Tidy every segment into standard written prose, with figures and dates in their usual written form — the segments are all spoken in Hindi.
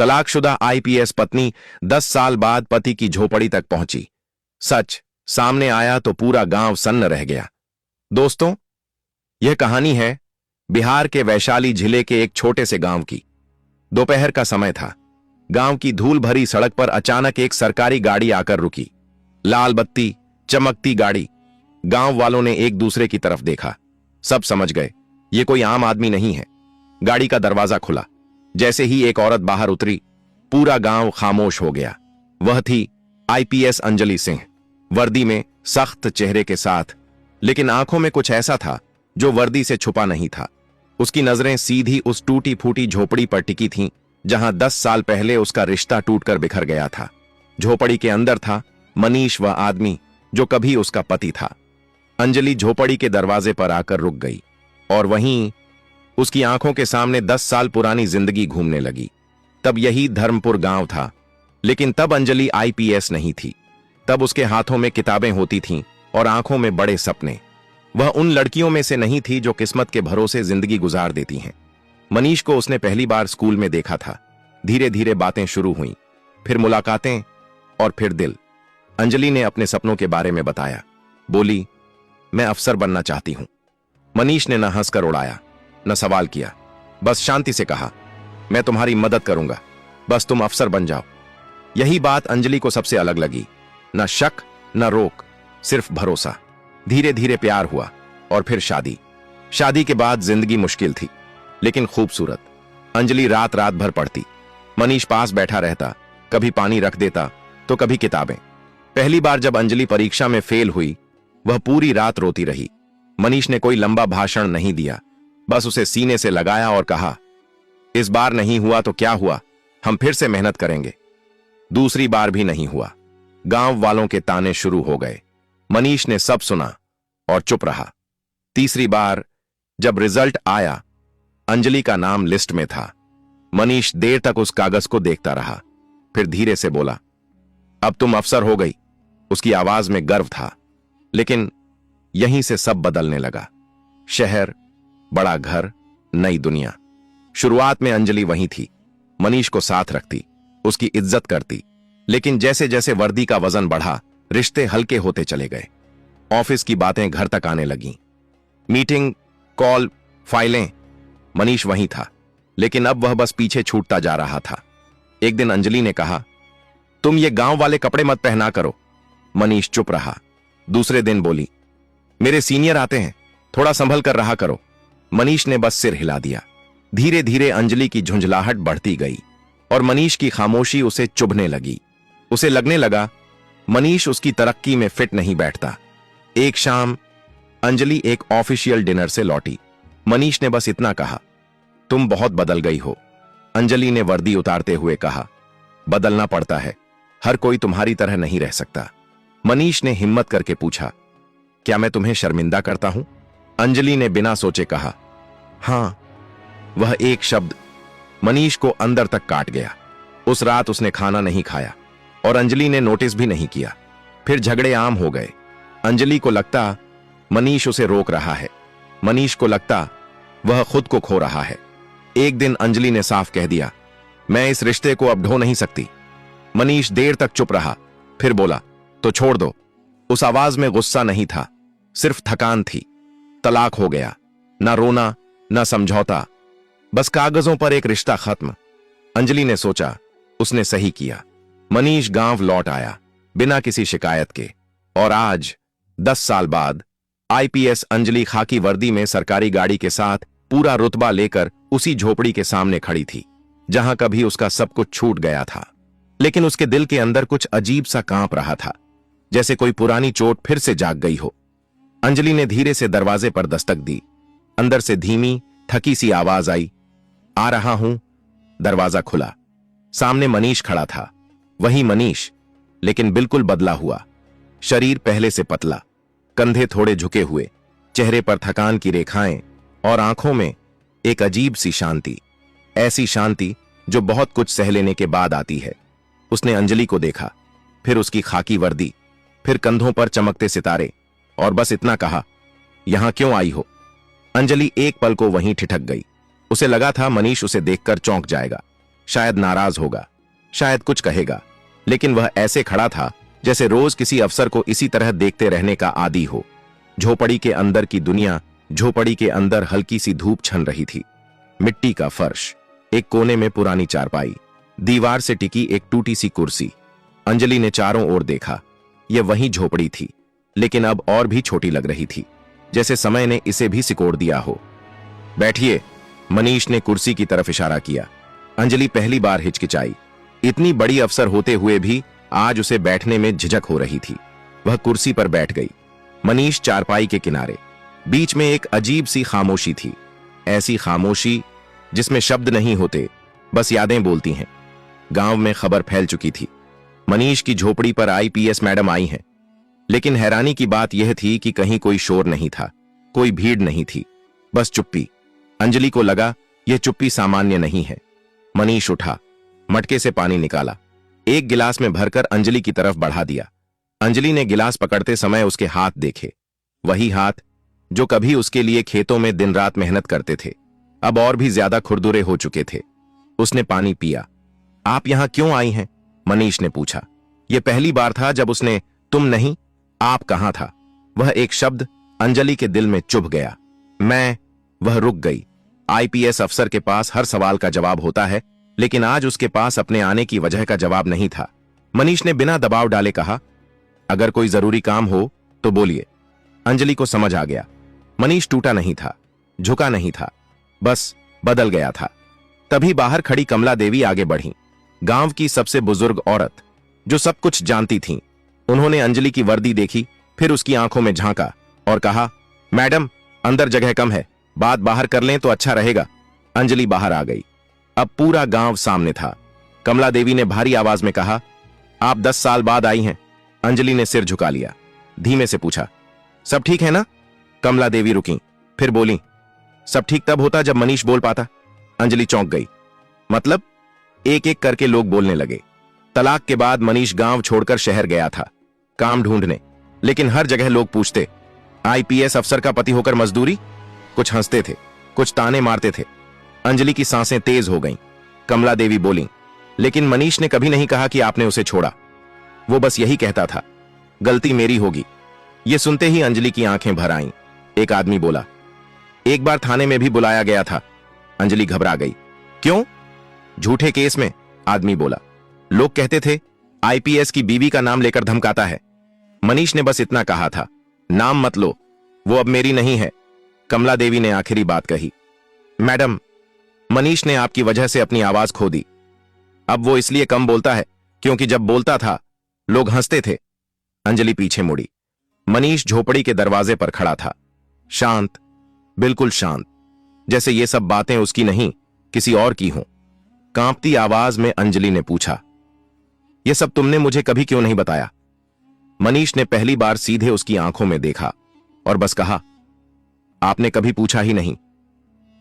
तलाकशुदा आईपीएस पत्नी 10 साल बाद पति की झोपड़ी तक पहुंची। सच सामने आया तो पूरा गांव सन्न रह गया। दोस्तों, यह कहानी है बिहार के वैशाली जिले के एक छोटे से गांव की। दोपहर का समय था। गांव की धूल भरी सड़क पर अचानक एक सरकारी गाड़ी आकर रुकी। लाल बत्ती, चमकती गाड़ी। गांव वालों ने एक दूसरे की तरफ देखा। सब समझ गए ये कोई आम आदमी नहीं है। गाड़ी का दरवाजा खुला। जैसे ही एक औरत बाहर उतरी, पूरा गांव खामोश हो गया। वह थी आईपीएस अंजलि सिंह, वर्दी में, सख्त चेहरे के साथ, लेकिन आंखों में कुछ ऐसा था जो वर्दी से छुपा नहीं था। उसकी नजरें सीधी उस टूटी फूटी झोपड़ी पर टिकी थीं जहां 10 साल पहले उसका रिश्ता टूटकर बिखर गया था। झोपड़ी के अंदर था मनीष, वह आदमी जो कभी उसका पति था। अंजलि झोपड़ी के दरवाजे पर आकर रुक गई और वहीं उसकी आंखों के सामने 10 साल पुरानी जिंदगी घूमने लगी। तब यही धर्मपुर गांव था, लेकिन तब अंजलि आईपीएस नहीं थी। तब उसके हाथों में किताबें होती थीं और आंखों में बड़े सपने। वह उन लड़कियों में से नहीं थी जो किस्मत के भरोसे जिंदगी गुजार देती हैं। मनीष को उसने पहली बार स्कूल में देखा था। धीरे धीरे बातें शुरू हुईं, फिर मुलाकातें और फिर दिल। अंजलि ने अपने सपनों के बारे में बताया। बोली, मैं अफसर बनना चाहती हूं। मनीष ने न हंसकर उड़ाया न सवाल किया, बस शांति से कहा, मैं तुम्हारी मदद करूंगा, बस तुम अफसर बन जाओ। यही बात अंजलि को सबसे अलग लगी। न शक न रोक, सिर्फ भरोसा। धीरे धीरे प्यार हुआ और फिर शादी। शादी के बाद जिंदगी मुश्किल थी लेकिन खूबसूरत। अंजलि रात रात भर पढ़ती। मनीष पास बैठा रहता, कभी पानी रख देता तो कभी किताबें। पहली बार जब अंजलि परीक्षा में फेल हुई, वह पूरी रात रोती रही। मनीष ने कोई लंबा भाषण नहीं दिया, बस उसे सीने से लगाया और कहा, इस बार नहीं हुआ तो क्या हुआ, हम फिर से मेहनत करेंगे। दूसरी बार भी नहीं हुआ। गांव वालों के ताने शुरू हो गए। मनीष ने सब सुना और चुप रहा। तीसरी बार जब रिजल्ट आया, अंजलि का नाम लिस्ट में था। मनीष देर तक उस कागज को देखता रहा, फिर धीरे से बोला, अब तुम अफसर हो गई। उसकी आवाज में गर्व था। लेकिन यहीं से सब बदलने लगा। शहर, बड़ा घर, नई दुनिया। शुरुआत में अंजलि वहीं थी, मनीष को साथ रखती, उसकी इज्जत करती। लेकिन जैसे जैसे वर्दी का वजन बढ़ा, रिश्ते हल्के होते चले गए। ऑफिस की बातें घर तक आने लगीं। मीटिंग, कॉल, फाइलें। मनीष वहीं था, लेकिन अब वह बस पीछे छूटता जा रहा था। एक दिन अंजलि ने कहा, तुम ये गांव वाले कपड़े मत पहना करो। मनीष चुप रहा। दूसरे दिन बोली, मेरे सीनियर आते हैं, थोड़ा संभल कर रहा करो। मनीष ने बस सिर हिला दिया। धीरे धीरे अंजलि की झुंझलाहट बढ़ती गई और मनीष की खामोशी उसे चुभने लगी। उसे लगने लगा मनीष उसकी तरक्की में फिट नहीं बैठता। एक शाम अंजलि एक ऑफिशियल डिनर से लौटी। मनीष ने बस इतना कहा, तुम बहुत बदल गई हो। अंजलि ने वर्दी उतारते हुए कहा, बदलना पड़ता है, हर कोई तुम्हारी तरह नहीं रह सकता। मनीष ने हिम्मत करके पूछा, क्या मैं तुम्हें शर्मिंदा करता हूं? अंजलि ने बिना सोचे कहा, हां। वह एक शब्द मनीष को अंदर तक काट गया। उस रात उसने खाना नहीं खाया और अंजलि ने नोटिस भी नहीं किया। फिर झगड़े आम हो गए। अंजलि को लगता मनीष उसे रोक रहा है, मनीष को लगता वह खुद को खो रहा है। एक दिन अंजलि ने साफ कह दिया, मैं इस रिश्ते को अब ढो नहीं सकती। मनीष देर तक चुप रहा, फिर बोला, तो छोड़ दो। उस आवाज में गुस्सा नहीं था, सिर्फ थकान थी। तलाक हो गया, ना रोना ना समझौता, बस कागजों पर एक रिश्ता खत्म। अंजलि ने सोचा उसने सही किया। मनीष गांव लौट आया बिना किसी शिकायत के, और आज 10 साल बाद आईपीएस अंजलि खाकी वर्दी में सरकारी गाड़ी के साथ पूरा रुतबा लेकर उसी झोपड़ी के सामने खड़ी थी जहां कभी उसका सब कुछ छूट गया था। लेकिन उसके दिल के अंदर कुछ अजीब सा कांप रहा था, जैसे कोई पुरानी चोट फिर से जाग गई हो। अंजलि ने धीरे से दरवाजे पर दस्तक दी। अंदर से धीमी थकी सी आवाज आई, आ रहा हूं। दरवाजा खुला। सामने मनीष खड़ा था। वही मनीष, लेकिन बिल्कुल बदला हुआ। शरीर पहले से पतला, कंधे थोड़े झुके हुए, चेहरे पर थकान की रेखाएं और आंखों में एक अजीब सी शांति। ऐसी शांति जो बहुत कुछ सह लेने के बाद आती है। उसने अंजलि को देखा, फिर उसकी खाकी वर्दी, फिर कंधों पर चमकते सितारे, और बस इतना कहा, यहां क्यों आई हो? अंजलि एक पल को वहीं ठिठक गई। उसे लगा था मनीष उसे देखकर चौंक जाएगा, शायद नाराज होगा, शायद कुछ कहेगा, लेकिन वह ऐसे खड़ा था जैसे रोज किसी अफसर को इसी तरह देखते रहने का आदी हो। झोपड़ी के अंदर की दुनिया, झोपड़ी के अंदर हल्की सी धूप छन रही थी। मिट्टी का फर्श, एक कोने में पुरानी चारपाई, दीवार से टिकी एक टूटी सी कुर्सी। अंजलि ने चारों ओर देखा। यह वही झोपड़ी थी, लेकिन अब और भी छोटी लग रही थी, जैसे समय ने इसे भी सिकोड़ दिया हो। बैठिए, मनीष ने कुर्सी की तरफ इशारा किया। अंजलि पहली बार हिचकिचाई। इतनी बड़ी अफसर होते हुए भी आज उसे बैठने में झिझक हो रही थी। वह कुर्सी पर बैठ गई। मनीष चारपाई के किनारे। बीच में एक अजीब सी खामोशी थी, ऐसी खामोशी जिसमें शब्द नहीं होते, बस यादें बोलती हैं। गांव में खबर फैल चुकी थी, मनीष की झोपड़ी पर आईपीएस मैडम आई हैं। लेकिन हैरानी की बात यह थी कि कहीं कोई शोर नहीं था, कोई भीड़ नहीं थी, बस चुप्पी। अंजलि को लगा यह चुप्पी सामान्य नहीं है। मनीष उठा, मटके से पानी निकाला, एक गिलास में भरकर अंजलि की तरफ बढ़ा दिया। अंजलि ने गिलास पकड़ते समय उसके हाथ देखे, वही हाथ जो कभी उसके लिए खेतों में दिन रात मेहनत करते थे, अब और भी ज्यादा खुरदुरे हो चुके थे। उसने पानी पिया। आप यहां क्यों आई हैं? मनीष ने पूछा। यह पहली बार था जब उसने तुम नहीं, आप कहां था। वह एक शब्द अंजलि के दिल में चुभ गया। मैं। वह रुक गई। आईपीएस अफसर के पास हर सवाल का जवाब होता है, लेकिन आज उसके पास अपने आने की वजह का जवाब नहीं था। मनीष ने बिना दबाव डाले कहा, अगर कोई जरूरी काम हो तो बोलिए। अंजलि को समझ आ गया, मनीष टूटा नहीं था, झुका नहीं था, बस बदल गया था। तभी बाहर खड़ी कमला देवी आगे बढ़ी, गांव की सबसे बुजुर्ग औरत, जो सब कुछ जानती थीं। उन्होंने अंजलि की वर्दी देखी, फिर उसकी आंखों में झांका और कहा, मैडम, अंदर जगह कम है, बात बाहर कर लें तो अच्छा रहेगा। अंजलि बाहर आ गई। अब पूरा गांव सामने था। कमला देवी ने भारी आवाज में कहा, आप 10 साल बाद आई हैं। अंजलि ने सिर झुका लिया, धीमे से पूछा, सब ठीक है ना? कमला देवी रुकी, फिर बोली, सब ठीक तब होता जब मनीष बोल पाता। अंजलि चौंक गई। मतलब? एक एक करके लोग बोलने लगे। तलाक के बाद मनीष गांव छोड़कर शहर गया था काम ढूंढने, लेकिन हर जगह लोग पूछते, आईपीएस अफसर का पति होकर मजदूरी? कुछ हंसते थे, कुछ ताने मारते थे। अंजलि की सांसें तेज हो गईं। कमला देवी बोली, लेकिन मनीष ने कभी नहीं कहा कि आपने उसे छोड़ा। वो बस यही कहता था, गलती मेरी होगी। ये सुनते ही अंजलि की आंखें भर आईं। एक आदमी बोला, एक बार थाने में भी बुलाया गया था। अंजलि घबरा गई। क्यों? झूठे केस में, आदमी बोला। लोग कहते थे आईपीएस की बीवी का नाम लेकर धमकाता है। मनीष ने बस इतना कहा था, नाम मत लो, वो अब मेरी नहीं है। कमला देवी ने आखिरी बात कही, मैडम, मनीष ने आपकी वजह से अपनी आवाज खो दी। अब वो इसलिए कम बोलता है क्योंकि जब बोलता था लोग हंसते थे। अंजलि पीछे मुड़ी। मनीष झोपड़ी के दरवाजे पर खड़ा था, शांत, बिल्कुल शांत, जैसे ये सब बातें उसकी नहीं, किसी और की हों। कांपती आवाज में अंजलि ने पूछा, यह सब तुमने मुझे कभी क्यों नहीं बताया? मनीष ने पहली बार सीधे उसकी आंखों में देखा और बस कहा, आपने कभी पूछा ही नहीं।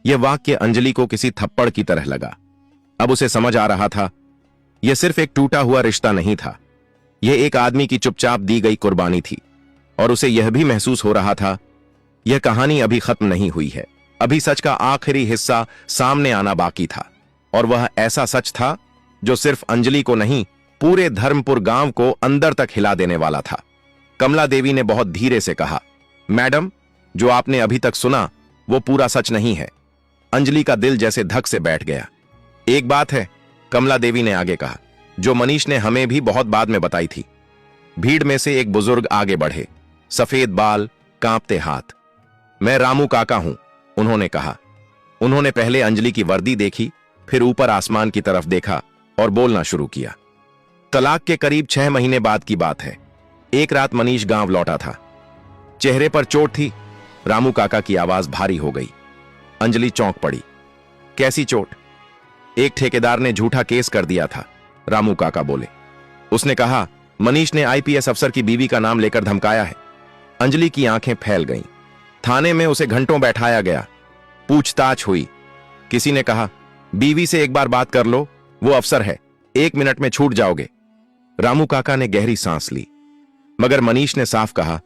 यह वाक्य अंजलि को किसी थप्पड़ की तरह लगा। अब उसे समझ आ रहा था, यह सिर्फ एक टूटा हुआ रिश्ता नहीं था, यह एक आदमी की चुपचाप दी गई कुर्बानी थी। और उसे यह भी महसूस हो रहा था, यह कहानी अभी खत्म नहीं हुई है, अभी सच का आखिरी हिस्सा सामने आना बाकी था। और वह ऐसा सच था जो सिर्फ अंजलि को नहीं, पूरे धर्मपुर गांव को अंदर तक हिला देने वाला था। कमला देवी ने बहुत धीरे से कहा, मैडम, जो आपने अभी तक सुना वो पूरा सच नहीं है। अंजलि का दिल जैसे धक से बैठ गया। एक बात है, कमला देवी ने आगे कहा, जो मनीष ने हमें भी बहुत बाद में बताई थी। भीड़ में से एक बुजुर्ग आगे बढ़े, सफेद बाल, कांपते हाथ। मैं रामू काका हूं, उन्होंने कहा। उन्होंने पहले अंजलि की वर्दी देखी, फिर ऊपर आसमान की तरफ देखा और बोलना शुरू किया। तलाक के करीब 6 महीने बाद की बात है। एक रात मनीष गांव लौटा था। चेहरे पर चोट थी। रामू काका की आवाज भारी हो गई। अंजलि चौंक पड़ी। कैसी चोट? एक ठेकेदार ने झूठा केस कर दिया था, रामू काका बोले। उसने कहा, मनीष ने आईपीएस अफसर की बीवी का नाम लेकर धमकाया है। अंजलि की आंखें फैल गईं। थाने में उसे घंटों बैठाया गया, पूछताछ हुई। किसी ने कहा, बीवी से एक बार बात कर लो, वो अफसर है, 1 मिनट में छूट जाओगे। रामू काका ने गहरी सांस ली। मगर मनीष ने साफ कहा,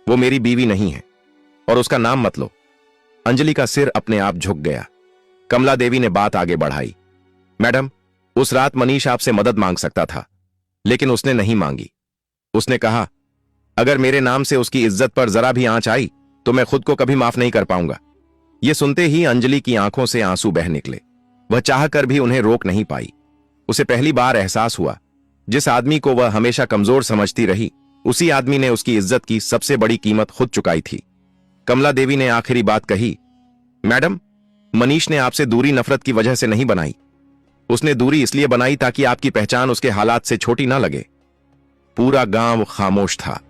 वो मेरी बीवी नहीं है और उसका नाम मत लो। अंजलि का सिर अपने आप झुक गया। कमला देवी ने बात आगे बढ़ाई, मैडम, उस रात मनीष आपसे मदद मांग सकता था, लेकिन उसने नहीं मांगी। उसने कहा, अगर मेरे नाम से उसकी इज्जत पर जरा भी आंच आई तो मैं खुद को कभी माफ नहीं कर पाऊंगा। यह सुनते ही अंजलि की आंखों से आंसू बह निकले। वह चाहकर भी उन्हें रोक नहीं पाई। उसे पहली बार एहसास हुआ, जिस आदमी को वह हमेशा कमजोर समझती रही, उसी आदमी ने उसकी इज्जत की सबसे बड़ी कीमत खुद चुकाई थी। कमला देवी ने आखिरी बात कही, मैडम, मनीष ने आपसे दूरी नफरत की वजह से नहीं बनाई। उसने दूरी इसलिए बनाई ताकि आपकी पहचान उसके हालात से छोटी ना लगे। पूरा गांव खामोश था।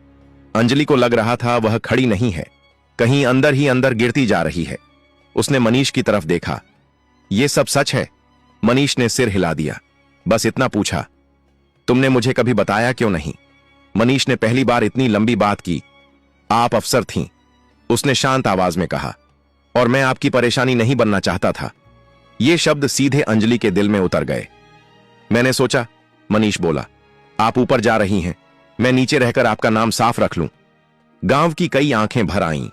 अंजलि को लग रहा था वह खड़ी नहीं है, कहीं अंदर ही अंदर गिरती जा रही है। उसने मनीष की तरफ देखा। यह सब सच है? मनीष ने सिर हिला दिया। बस इतना पूछा, तुमने मुझे कभी बताया क्यों नहीं? मनीष ने पहली बार इतनी लंबी बात की। आप अफसर थीं, उसने शांत आवाज में कहा, और मैं आपकी परेशानी नहीं बनना चाहता था। ये शब्द सीधे अंजलि के दिल में उतर गए। मैंने सोचा, मनीष बोला, आप ऊपर जा रही हैं, मैं नीचे रहकर आपका नाम साफ रख लूं। गांव की कई आंखें भर आईं।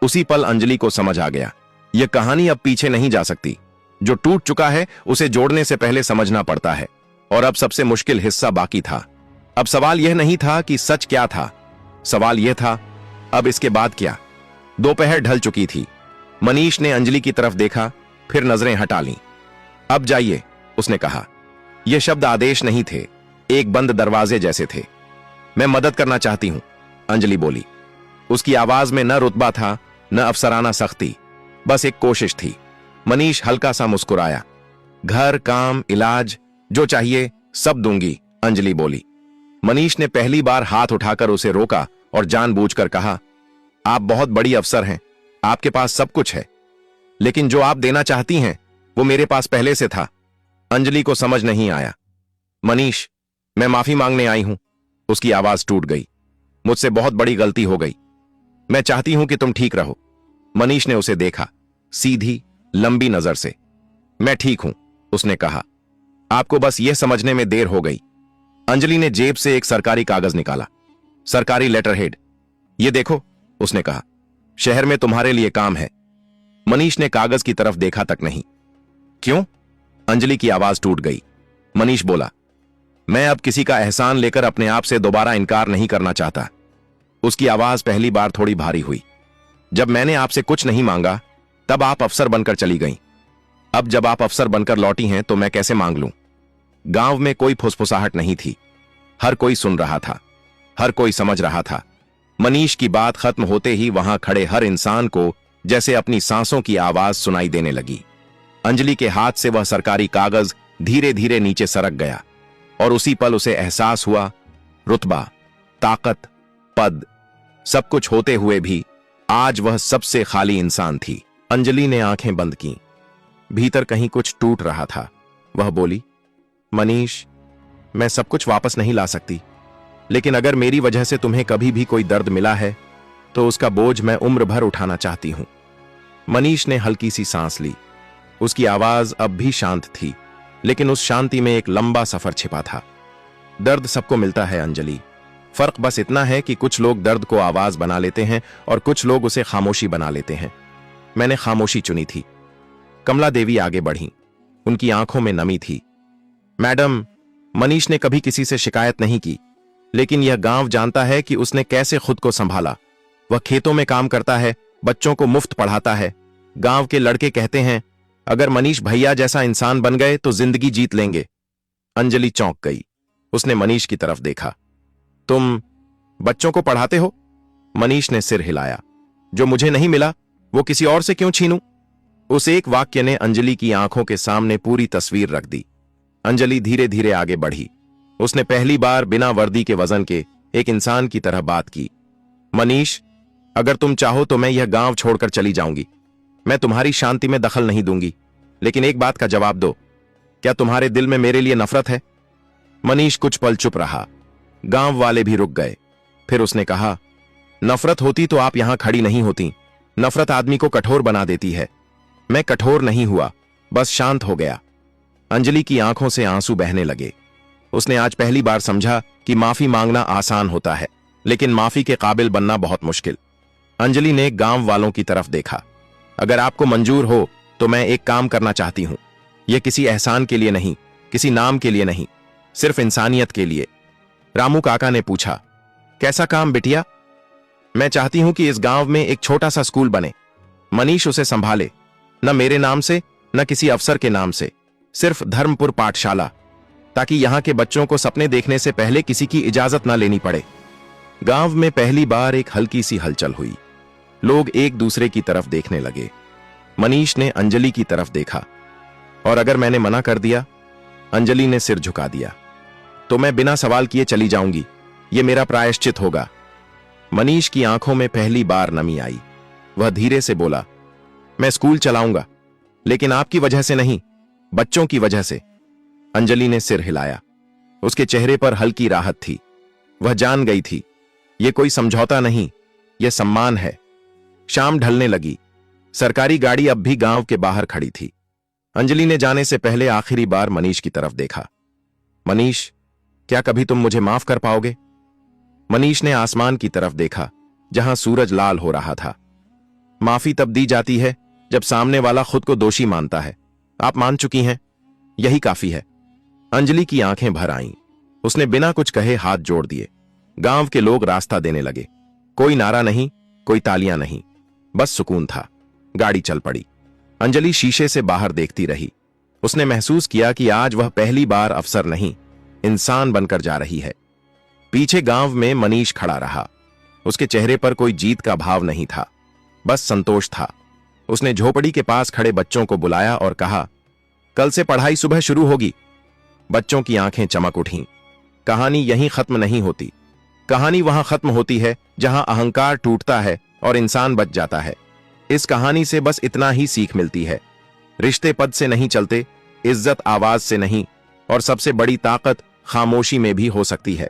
उसी पल अंजलि को समझ आ गया, यह कहानी अब पीछे नहीं जा सकती। जो टूट चुका है उसे जोड़ने से पहले समझना पड़ता है। और अब सबसे मुश्किल हिस्सा बाकी था। अब सवाल यह नहीं था कि सच क्या था, सवाल यह था, अब इसके बाद क्या? दोपहर ढल चुकी थी। मनीष ने अंजलि की तरफ देखा, फिर नजरें हटा लीं। अब जाइए, उसने कहा। यह शब्द आदेश नहीं थे, एक बंद दरवाजे जैसे थे। मैं मदद करना चाहती हूं, अंजलि बोली। उसकी आवाज में न रुतबा था, न अफसराना सख्ती, बस एक कोशिश थी। मनीष हल्का सा मुस्कुराया। घर, काम, इलाज, जो चाहिए सब दूंगी, अंजलि बोली। मनीष ने पहली बार हाथ उठाकर उसे रोका और जानबूझकर कहा, आप बहुत बड़ी अफसर हैं, आपके पास सब कुछ है, लेकिन जो आप देना चाहती हैं वो मेरे पास पहले से था। अंजलि को समझ नहीं आया। मनीष, मैं माफी मांगने आई हूं। उसकी आवाज टूट गई। मुझसे बहुत बड़ी गलती हो गई। मैं चाहती हूं कि तुम ठीक रहो। मनीष ने उसे देखा, सीधी लंबी नजर से। मैं ठीक हूं, उसने कहा। आपको बस यह समझने में देर हो गई। अंजलि ने जेब से एक सरकारी कागज निकाला। सरकारी लेटर हेड, ये देखो, उसने कहा। शहर में तुम्हारे लिए काम है। मनीष ने कागज की तरफ देखा तक नहीं। क्यों? अंजलि की आवाज टूट गई। मनीष बोला, मैं अब किसी का एहसान लेकर अपने आप से दोबारा इनकार नहीं करना चाहता। उसकी आवाज पहली बार थोड़ी भारी हुई। जब मैंने आपसे कुछ नहीं मांगा तब आप अफसर बनकर चली गईं। अब जब आप अफसर बनकर लौटी हैं तो मैं कैसे मांग लूं? गांव में कोई फुसफुसाहट नहीं थी। हर कोई सुन रहा था, हर कोई समझ रहा था। मनीष की बात खत्म होते ही वहां खड़े हर इंसान को जैसे अपनी सांसों की आवाज सुनाई देने लगी। अंजलि के हाथ से वह सरकारी कागज धीरे धीरे नीचे सरक गया और उसी पल उसे एहसास हुआ, रुतबा, ताकत, पद, सब कुछ होते हुए भी आज वह सबसे खाली इंसान थी। अंजलि ने आंखें बंद की। भीतर कहीं कुछ टूट रहा था। वह बोली, मनीष, मैं सब कुछ वापस नहीं ला सकती, लेकिन अगर मेरी वजह से तुम्हें कभी भी कोई दर्द मिला है तो उसका बोझ मैं उम्र भर उठाना चाहती हूं। मनीष ने हल्की सी सांस ली। उसकी आवाज अब भी शांत थी, लेकिन उस शांति में एक लंबा सफर छिपा था। दर्द सबको मिलता है अंजलि, फर्क बस इतना है कि कुछ लोग दर्द को आवाज बना लेते हैं और कुछ लोग उसे खामोशी बना लेते हैं। मैंने खामोशी चुनी थी। कमला देवी आगे बढ़ी। उनकी आंखों में नमी थी। मैडम, मनीष ने कभी किसी से शिकायत नहीं की, लेकिन यह गांव जानता है कि उसने कैसे खुद को संभाला। वह खेतों में काम करता है, बच्चों को मुफ्त पढ़ाता है। गांव के लड़के कहते हैं, अगर मनीष भैया जैसा इंसान बन गए तो जिंदगी जीत लेंगे। अंजलि चौंक गई। उसने मनीष की तरफ देखा। तुम बच्चों को पढ़ाते हो? मनीष ने सिर हिलाया। जो मुझे नहीं मिला वो किसी और से क्यों छीनूं? उस एक वाक्य ने अंजलि की आंखों के सामने पूरी तस्वीर रख दी। अंजलि धीरे धीरे आगे बढ़ी। उसने पहली बार बिना वर्दी के वजन के एक इंसान की तरह बात की। मनीष, अगर तुम चाहो तो मैं यह गांव छोड़कर चली जाऊंगी। मैं तुम्हारी शांति में दखल नहीं दूंगी, लेकिन एक बात का जवाब दो, क्या तुम्हारे दिल में मेरे लिए नफरत है? मनीष कुछ पल चुप रहा। गांव वाले भी रुक गए। फिर उसने कहा, नफरत होती तो आप यहां खड़ी नहीं होती। नफरत आदमी को कठोर बना देती है। मैं कठोर नहीं हुआ, बस शांत हो गया। अंजलि की आंखों से आंसू बहने लगे। उसने आज पहली बार समझा कि माफी मांगना आसान होता है, लेकिन माफी के काबिल बनना बहुत मुश्किल। अंजलि ने गांव वालों की तरफ देखा। अगर आपको मंजूर हो तो मैं एक काम करना चाहती हूं। यह किसी एहसान के लिए नहीं, किसी नाम के लिए नहीं, सिर्फ इंसानियत के लिए। रामू काका ने पूछा, कैसा काम बिटिया? मैं चाहती हूं कि इस गांव में एक छोटा सा स्कूल बने, मनीष उसे संभाले, न मेरे नाम से न किसी अफसर के नाम से, सिर्फ धर्मपुर पाठशाला, ताकि यहां के बच्चों को सपने देखने से पहले किसी की इजाजत न लेनी पड़े। गांव में पहली बार एक हल्की सी हलचल हुई। लोग एक दूसरे की तरफ देखने लगे। मनीष ने अंजलि की तरफ देखा, और अगर मैंने मना कर दिया? अंजलि ने सिर झुका दिया। तो मैं बिना सवाल किए चली जाऊंगी, यह मेरा प्रायश्चित होगा। मनीष की आंखों में पहली बार नमी आई। वह धीरे से बोला, मैं स्कूल चलाऊंगा, लेकिन आपकी वजह से नहीं, बच्चों की वजह से। अंजलि ने सिर हिलाया। उसके चेहरे पर हल्की राहत थी। वह जान गई थी, यह कोई समझौता नहीं, यह सम्मान है। शाम ढलने लगी। सरकारी गाड़ी अब भी गांव के बाहर खड़ी थी। अंजलि ने जाने से पहले आखिरी बार मनीष की तरफ देखा। मनीष, क्या कभी तुम मुझे माफ कर पाओगे? मनीष ने आसमान की तरफ देखा, जहां सूरज लाल हो रहा था। माफी तब दी जाती है जब सामने वाला खुद को दोषी मानता है। आप मान चुकी हैं, यही काफी है। अंजलि की आंखें भर आईं। उसने बिना कुछ कहे हाथ जोड़ दिए। गांव के लोग रास्ता देने लगे। कोई नारा नहीं, कोई तालियां नहीं, बस सुकून था। गाड़ी चल पड़ी। अंजलि शीशे से बाहर देखती रही। उसने महसूस किया कि आज वह पहली बार अफसर नहीं, इंसान बनकर जा रही है। पीछे गांव में मनीष खड़ा रहा। उसके चेहरे पर कोई जीत का भाव नहीं था, बस संतोष था। उसने झोपड़ी के पास खड़े बच्चों को बुलाया और कहा, कल से पढ़ाई सुबह शुरू होगी। बच्चों की आंखें चमक उठीं। कहानी यहीं खत्म नहीं होती। कहानी वहां खत्म होती है जहां अहंकार टूटता है और इंसान बच जाता है। इस कहानी से बस इतना ही सीख मिलती है, रिश्ते पद से नहीं चलते, इज्जत आवाज से नहीं, और सबसे बड़ी ताकत खामोशी में भी हो सकती है।